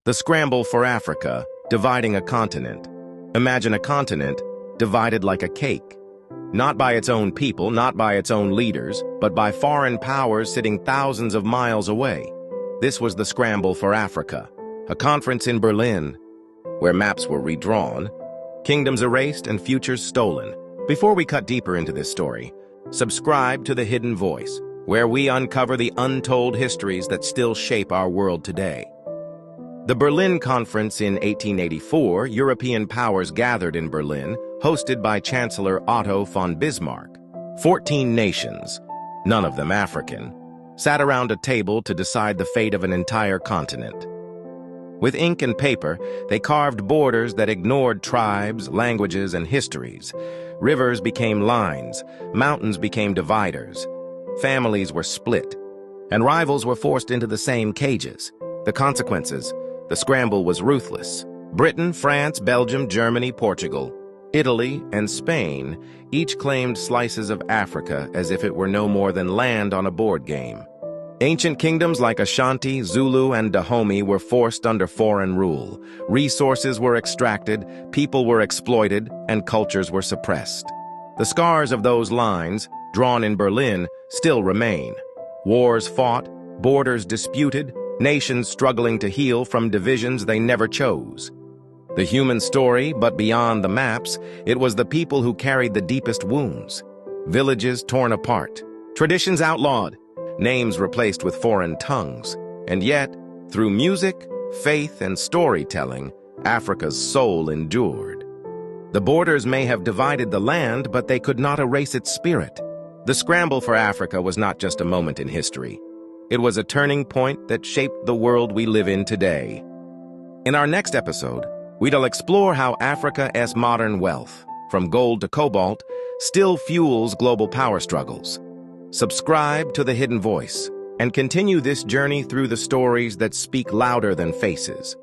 The scramble for Africa, dividing a continent. Imagine a continent divided like a cake. Not by its own people, not by its own leaders, but by foreign powers sitting thousands of miles away. This was the Scramble for Africa, a conference in Berlin, where maps were redrawn, kingdoms erased, and futures stolen. Before we cut deeper into this story, subscribe to The Hidden Voice, where we uncover the untold histories that still shape our world today. The Berlin Conference in 1884, European powers gathered in Berlin, hosted by Chancellor Otto von Bismarck. 14 nations, none of them African, sat around a table to decide the fate of an entire continent. With ink and paper, they carved borders that ignored tribes, languages, and histories. Rivers became lines, mountains became dividers, families were split, and rivals were forced into the same cages. The consequences: the scramble was ruthless. Britain, France, Belgium, Germany, Portugal, Italy, and Spain each claimed slices of Africa as if it were no more than land on a board game. Ancient kingdoms like Ashanti, Zulu, and Dahomey were forced under foreign rule. Resources were extracted, people were exploited, and cultures were suppressed. The scars of those lines, drawn in Berlin, still remain. Wars fought, borders disputed, nations struggling to heal from divisions they never chose. The human story, but beyond the maps, it was the people who carried the deepest wounds. Villages torn apart, traditions outlawed, names replaced with foreign tongues. And yet, through music, faith, and storytelling, Africa's soul endured. The borders may have divided the land, but they could not erase its spirit. The scramble for Africa was not just a moment in history. It was a turning point that shaped the world we live in today. In our next episode, we'll explore how Africa's modern wealth, from gold to cobalt, still fuels global power struggles. Subscribe to The Hidden Voice and continue this journey through the stories that speak louder than faces.